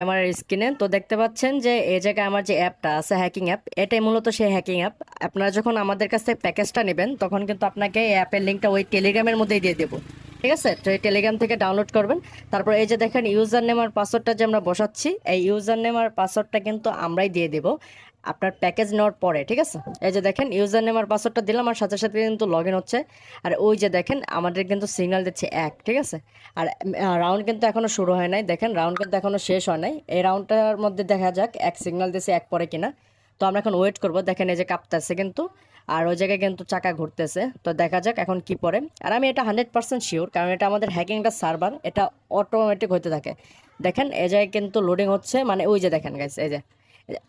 আমার স্ক্রিনে তো দেখতে পাচ্ছেন যে এই জায়গায় আমার যে অ্যাপটা আছে হ্যাকিং অ্যাপ, এটাই মূলত সেই হ্যাকিং অ্যাপ। আপনারা যখন আমাদের কাছ থেকে প্যাকেজটা নেবেন তখন কিন্তু আপনাকে এই অ্যাপের লিঙ্কটা ওই টেলিগ্রামের মধ্যেই দিয়ে দেবো। ঠিক আছে, তো এই টেলিগ্রাম থেকে ডাউনলোড করবেন। তারপর এই যে দেখেন ইউজার নেম আর পাসওয়ার্ডটা যে আমরা বসাচ্ছি, এই ইউজার নেম আর পাসওয়ার্ডটা কিন্তু আমরাই দিয়ে দেবো আপনার প্যাকেজ নেওয়ার পরে। ঠিক আছে, এই যে দেখেন ইউজার নেম আর পাসওয়ার্ডটা দিলাম আর সাথে সাথে কিন্তু লগ ইন হচ্ছে। আর ওই যে দেখেন আমাদের কিন্তু সিগন্যাল দিচ্ছে এক। ঠিক আছে, আর রাউন্ড কিন্তু এখনো শুরু হয় নাই, দেখেন রাউন্ড কিন্তু এখনো শেষ হয় নাই। এই রাউন্ডটার মধ্যে দেখা যাক এক সিগন্যাল দিছে এক পরে কিনা। তো আমরা এখন ওয়েট করব। দেখেন এই যে কাঁপতেছে কিন্তু, আর ওই জায়গায় কিন্তু চাকা ঘুরতেছে। তো দেখা যাক এখন কি পড়ে। আর আমি এটা 100% শিওর, কারণ এটা আমাদের হ্যাকিংটা সার্ভার, এটা অটোমেটিক হতে থাকে। দেখেন এই জায়গায় কিন্তু লোডিং হচ্ছে, মানে ওই যে দেখেন গাইস, এই যে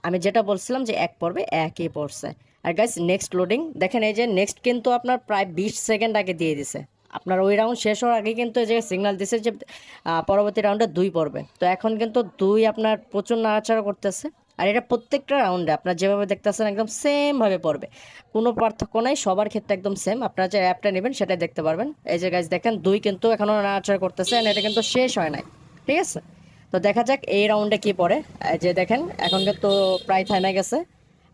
আমি যেটা বলছিলাম যে এক পড়বে, একই পড়ছে। আর গাইস নেক্সট লোডিং দেখেন, এই যে নেক্সট কিন্তু আপনার প্রায় 20 সেকেন্ড আগে দিয়ে দিছে। আপনার ওই রাউন্ড শেষ হওয়ার আগে কিন্তু এই যে সিগন্যাল দিছে যে পরবর্তী রাউন্ডে 2 পড়বে। তো এখন কিন্তু 2 আপনার প্রচুর নাড়াচাড়া করতেছে। আর এটা প্রত্যেকটা রাউন্ডে আপনার যেভাবে দেখতেছেন একদম সেমভাবে পড়বে, কোনো পার্থক্য নাই, সবার ক্ষেত্রে একদম সেম। আপনারা যে অ্যাপটা নেবেন সেটাই দেখতে পারবেন। এই যে গাইজ দেখেন 2 কিন্তু এখনও নাড়াচাড়া করতেছে, আর এটা কিন্তু শেষ হয় নাই। ঠিক আছে, তো দেখা যাক এই রাউন্ডে কি পড়ে। যে দেখেন এখন কিন্তু প্রায় থামে গেছে।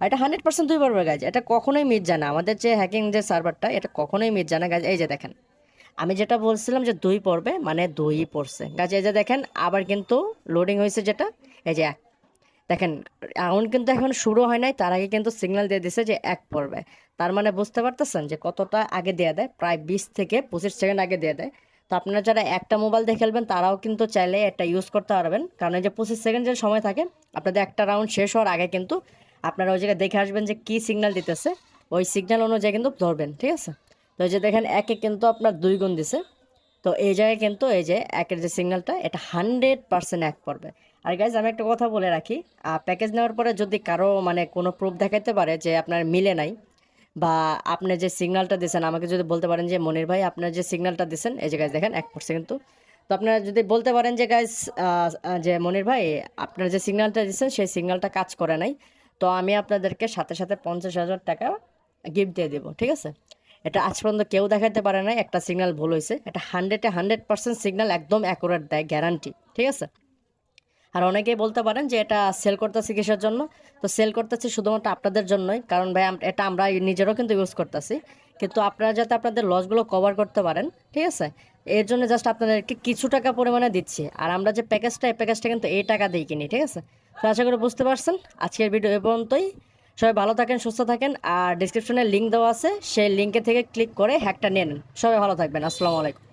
আর এটা 100% 2 পড়বে গাইজ, এটা কখনোই মিট যায় না। আমাদের যে হ্যাকিং যে সার্ভারটা, এটা কখনোই মিট যায় না গাইজ। এই যে দেখেন আমি যেটা বলছিলাম যে 2 পড়বে, মানে 2ই পড়ছে গাছ। এই যে দেখেন আবার কিন্তু লোডিং হয়েছে যেটা, এই যে এক। দেখেন রাউন্ড কিন্তু এখন শুরু হয় নাই, তার আগে কিন্তু সিগন্যাল দিয়ে দিছে যে এক পড়বে। তার মানে বুঝতে পারতেছেন যে কতটা আগে দেয়া দেয়, প্রায় 20 থেকে 25 সেকেন্ড আগে দিয়ে দেয়। তো আপনারা যারা একটা মোবাইল দিয়ে খেলবেন তারাও কিন্তু চাইলে এটা ইউজ করতে পারবেন, কারণ এই যে 25 সেকেন্ড যে সময় থাকে আপনাদের একটা রাউন্ড শেষ হওয়ার আগে, কিন্তু আপনারা ওই জায়গায় দেখে আসবেন যে কী সিগন্যাল দিতেছে, ওই সিগন্যাল অনুযায়ী কিন্তু ধরবেন। ঠিক আছে, তো এই যে দেখেন একে কিন্তু আপনার 2 গুণ দিছে। তো এই জায়গায় কিন্তু এই যে একের যে সিগন্যালটা, এটা 100% এক পড়বে। আর গাইজ আমি একটা কথা বলে রাখি, প্যাকেজ নেওয়ার পরে যদি কারো মানে কোনো প্রুফ দেখাতে পারে যে আপনার মিলে নাই, বা আপনি যে সিগন্যালটা দিয়েছেন আমাকে যদি বলতে পারেন যে মনির ভাই আপনার যে সিগন্যালটা দিয়েছেন, এই যে গাইজ দেখেন 1% কিন্তু। তো আপনারা যদি বলতে পারেন যে গাইজ যে মনির ভাই আপনার যে সিগন্যালটা দিয়েছেন সেই সিগন্যালটা কাজ করে নাই, তো আমি আপনাদেরকে সাথে সাথে 50,000 টাকা গিফট দিয়ে দেবো। ঠিক আছে, এটা আজ পর্যন্ত কেউ দেখাতে পারে না একটা সিগন্যাল ভুল হয়েছে। এটা 100% সিগন্যাল একদম অ্যাকুরেট দেয়, গ্যারান্টি। ঠিক আছে, আর অনেকেই বলতে পারেন যে এটা সেল করতেছি কিসের জন্য। তো সেল করতেছি শুধুমাত্র আপনাদের জন্যই, কারণ ভাই এটা আমরা নিজেরও কিন্তু ইউজ করতেছি, কিন্তু আপনারা যাতে আপনাদের লসগুলো কভার করতে পারেন। ঠিক আছে, এর জন্য জাস্ট আপনাদেরকে কিছু টাকা পরিমাণে দিচ্ছি। আর আমরা যে প্যাকেজটা, এই প্যাকেজটা কিন্তু এই টাকা দিয়ে কিনি। ঠিক আছে, তো আশা করি বুঝতে পারছেন। আজকের ভিডিও এ পর্যন্তই। সবাই ভালো থাকেন, সুস্থ থাকেন। আর ডিসক্রিপশনে লিঙ্ক দেওয়া আছে, সেই লিঙ্কে থেকে ক্লিক করে হ্যাকটা নিয়ে নেন। সবাই ভালো থাকবেন, আসসালামু আলাইকুম।